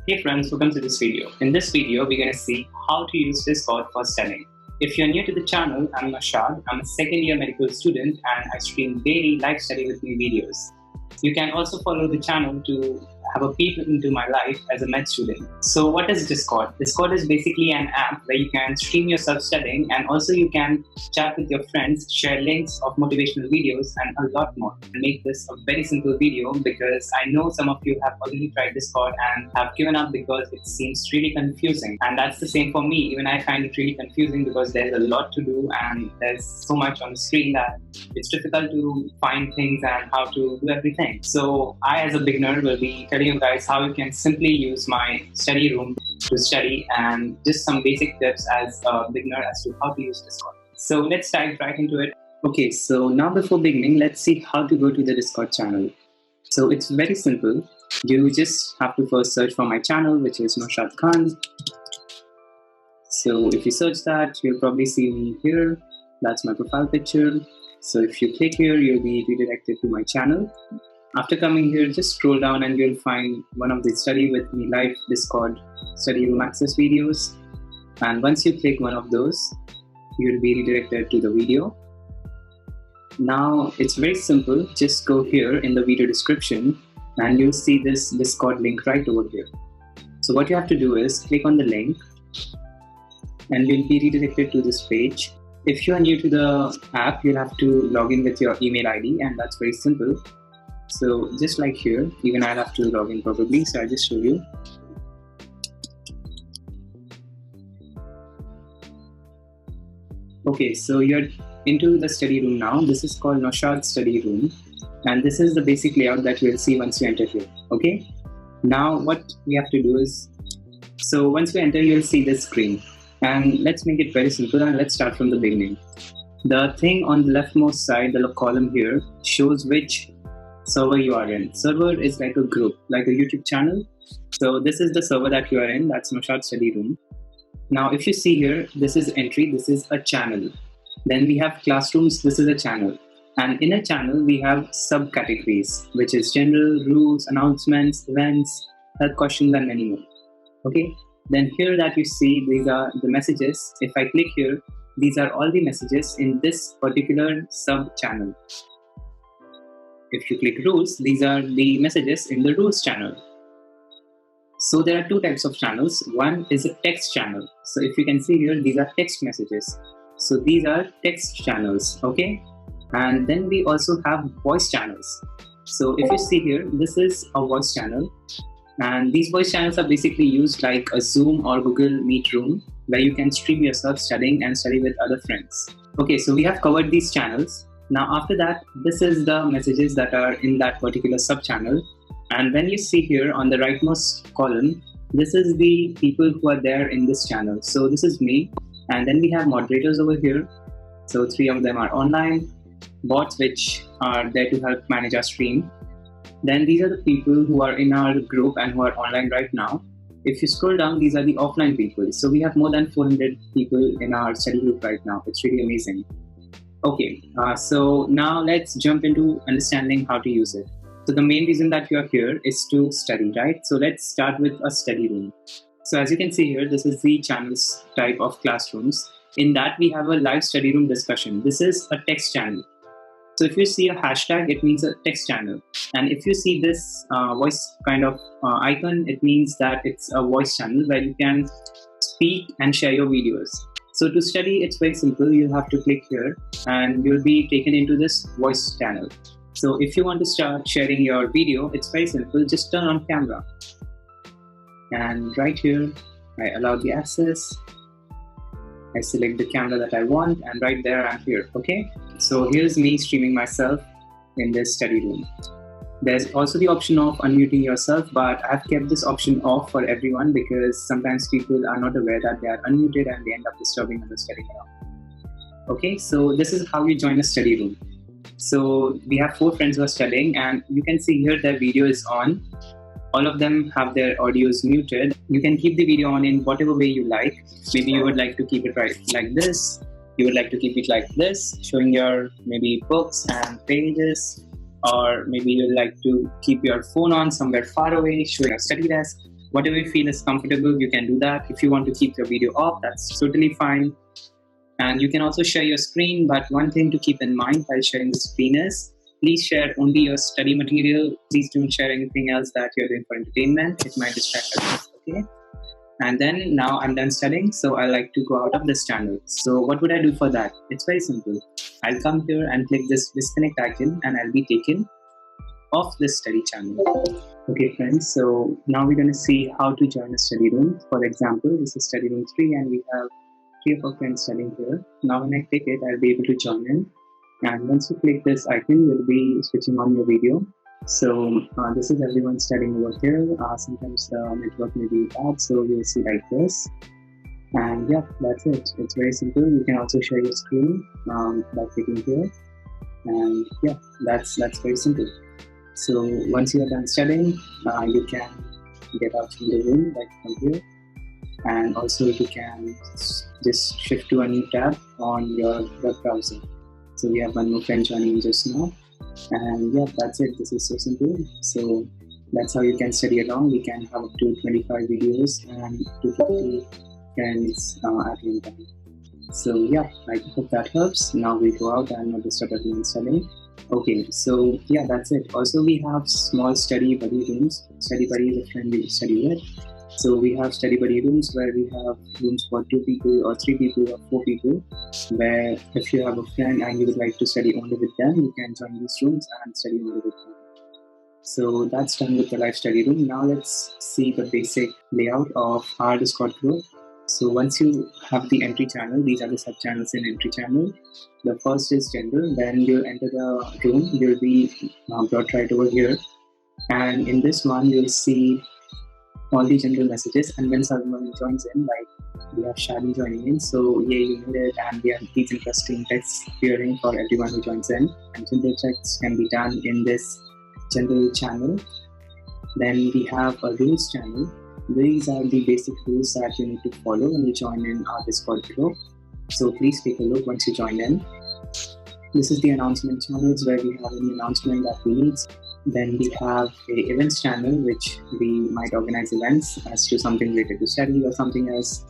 Hey friends, welcome to this video. In this video, we're going to see how to use Discord for studying. If you're new to the channel, I'm Naushad. I'm a second year medical student and I stream daily live study with me videos. You can also follow the channel to have a peek into my life as a med student. So what is Discord? Discord is basically an app where you can stream yourself studying, and also you can chat with your friends, share links of motivational videos and a lot more. I make this a very simple video because I know some of you have already tried Discord and have given up because it seems really confusing. And that's the same for me. Even I find it really confusing because there's a lot to do and there's so much on the screen that it's difficult to find things and how to do everything. So I, as a beginner, will be telling you guys how you can simply use my study room to study and just some basic tips as a beginner as to how to use Discord. So let's dive right into it. Okay, so now before beginning, let's see how to go to the Discord channel. So it's very simple. You just have to first search for my channel, which is Naushad Khan. So if you search that, you'll probably see me here. That's my profile picture. So if you click here, you'll be redirected to my channel. After coming here, just scroll down and you'll find one of the Study With Me Live Discord study room access videos. And once you click one of those, you'll be redirected to the video. Now it's very simple. Just go here in the video description and you'll see this Discord link right over here. So what you have to do is click on the link and you'll be redirected to this page. If you are new to the app, you'll have to log in with your email ID, and that's very simple. So just like here, even I'll have to log in probably, so I'll just show you. Okay, so you're into the study room now. This is called Naushad Study Room, and this is the basic layout that you'll see once you enter here. Okay, now what we have to do is, so once you enter, you'll see this screen. And let's make it very simple and let's start from the beginning. The thing on the leftmost side, the column here, shows which server you are in. Server is like a group, like a YouTube channel. So this is the server that you are in, that's Naushad Study Room. Now if you see here, this is entry, this is a channel. Then we have classrooms, this is a channel. And in a channel, we have subcategories, which is general, rules, announcements, events, health questions, and many more. Okay. Then here that you see, these are the messages. If I click here, these are all the messages in this particular sub-channel. If you click rules, these are the messages in the rules channel. So there are two types of channels. One is a text channel. So if you can see here, these are text messages. So these are text channels, okay? And then we also have voice channels. So if you see here, this is a voice channel. And these voice channels are basically used like a Zoom or Google Meet room where you can stream yourself studying and study with other friends. Okay, so we have covered these channels. Now after that, this is the messages that are in that particular sub-channel. And when you see here on the rightmost column, this is the people who are there in this channel. So this is me. And then we have moderators over here. So 3 of them are online. Bots which are there to help manage our stream. Then these are the people who are in our group and who are online right now. If you scroll down, these are the offline people. So we have more than 400 people in our study group right now. It's really amazing. Okay, so now let's jump into understanding how to use it. So the main reason that you are here is to study, right? So let's start with a study room. So as you can see here, this is the channels type of classrooms. In that we have a live study room discussion. This is a text channel. So if you see a hashtag, it means a text channel. And if you see this voice kind of icon, it means that it's a voice channel where you can speak and share your videos. So to study, it's very simple. You have to click here and you'll be taken into this voice channel. So if you want to start sharing your video, it's very simple. Just turn on camera. And right here, I allow the access. I select the camera that I want, and right there I'm here, okay? So here's me streaming myself in this study room. There's also the option of unmuting yourself, but I've kept this option off for everyone because sometimes people are not aware that they are unmuted and they end up disturbing in the study room. Okay, so this is how you join a study room. So we have 4 friends who are studying, and you can see here their video is on. All of them have their audios muted. You can keep the video on in whatever way you like. Maybe you would like to keep it right like this. You would like to keep it like this, showing your maybe books and pages. Or maybe you'd like to keep your phone on somewhere far away, showing your study desk. whatever you feel is comfortable, you can do that. If you want to keep your video off, that's totally fine. And you can also share your screen, but one thing to keep in mind while sharing the screen is, please share only your study material. Please don't share anything else that you're doing for entertainment. It might distract others, okay? And then now I'm done studying, so I like to go out of this channel. So what would I do for that? It's very simple. I'll come here and click this disconnect icon and I'll be taken off this study channel. Okay friends, so now we're going to see how to join a study room. For example, this is study room 3 and we have 3 of our friends studying here. Now when I click it, I'll be able to join in. And once you click this icon, you'll be switching on your video. So this is everyone studying over here. Sometimes the network may be bad, so you'll see like this. And yeah, that's it. It's very simple. You can also share your screen by clicking here. And yeah, that's very simple. So once you are done studying, you can get out from the room, like from here. And also you can just shift to a new tab on your web browser. So we have one more friend joining just now. And yeah, that's it. This is so simple. So that's how you can study along. We can have up to 25 videos and 250 friends at one time. So yeah, I hope that helps. Now we go out and not disturb everyone studying. Okay, so yeah, that's it. Also, we have small study buddy rooms. Study buddy is a friend we study with. So we have study buddy rooms where we have rooms for 2 people or 3 people or 4 people, where if you have a friend and you would like to study only with them, you can join these rooms and study only with them. So that's done with the live study room. Now let's see the basic layout of our Discord group. So once you have the entry channel, these are the sub channels in entry channel. The first is general. When you enter the room, you'll be brought right over here. And in this one, you'll see all the general messages, and when someone joins in, like we have Shadi joining in, so yeah, you made it, and we have these interesting texts appearing for everyone who joins in, and general checks can be done in this general channel. Then we have a rules channel. These are the basic rules that you need to follow when you join in our Discord group. So please take a look once you join in. This is the announcement channels where we have any announcement that we need. Then we have a events channel, which we might organize events as to something related to study or something else,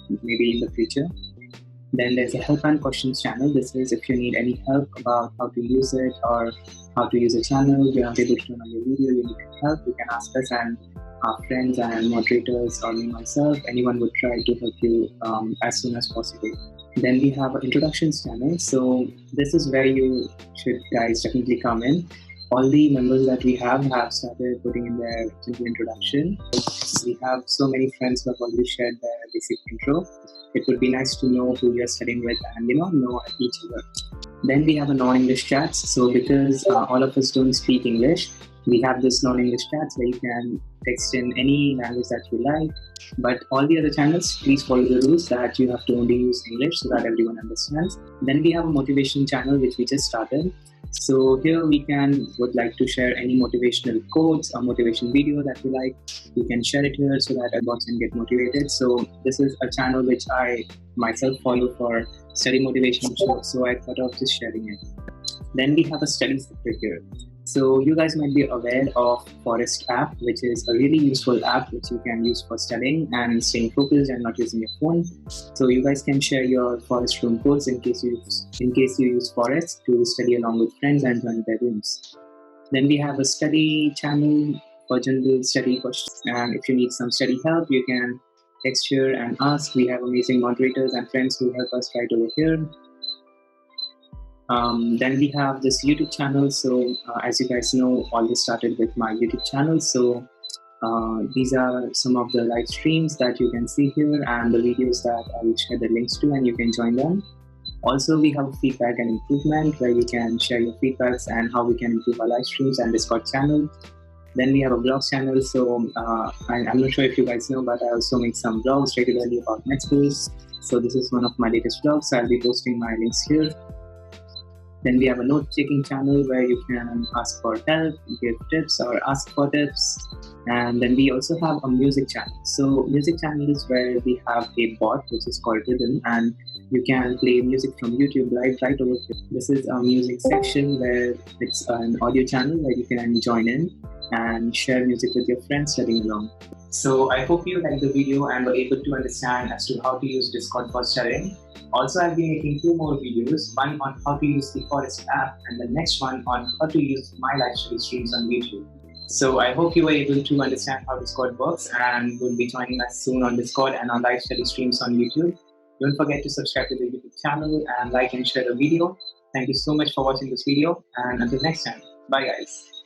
maybe in the future. Then there's a help and questions channel. This is if you need any help about how to use it or how to use a channel, you're not able to turn on your video, you need help, you can ask us, and our friends and moderators or me myself, anyone would try to help you as soon as possible. Then we have an introductions channel. So this is where you should guys definitely come in. All the members that we have started putting in their simple introduction. We have so many friends who have already shared their basic intro. It would be nice to know who you're studying with and know each other. Then we have a non-English chats. So because all of us don't speak English, we have this non-English chats where you can text in any language that you like. But all the other channels, please follow the rules that you have to only use English so that everyone understands. Then we have a motivation channel which we just started. So here we would like to share any motivational quotes or motivation video that you like. You can share it here so that everyone can get motivated. So this is a channel which I myself follow for study motivation, so I thought of just sharing it. Then we have a study sector here. So you guys might be aware of Forest app, which is a really useful app which you can use for studying and staying focused and not using your phone. So you guys can share your Forest room codes in case you use Forest to study along with friends and join their rooms. Then we have a study channel for general study questions, and if you need some study help, you can text here and ask. We have amazing moderators and friends who help us right over here. Then we have this YouTube channel. So as you guys know, all this started with my YouTube channel. So these are some of the live streams that you can see here and the videos that I will share the links to, and you can join them. Also, we have feedback and improvement where you can share your feedbacks and how we can improve our live streams and Discord channel. Then we have a vlogs channel. So I'm not sure if you guys know, but I also make some vlogs regularly about med schools. So this is one of my latest vlogs. So I'll be posting my links here. Then we have a note-taking channel where you can ask for help, give tips, or ask for tips. And then we also have a music channel. So music channel is where we have a bot which is called Rhythm, and you can play music from YouTube live right over here. This is a music section where it's an audio channel where you can join in. and share music with your friends studying along. So I hope you liked the video and were able to understand as to how to use Discord for studying. Also, I'll be making 2 more videos, one on how to use the Forest app and the next one on how to use my live study streams on YouTube. So I hope you were able to understand how Discord works and will be joining us soon on Discord and on live study streams on YouTube. Don't forget to subscribe to the YouTube channel and like and share the video. Thank you so much for watching this video, and until next time, bye guys.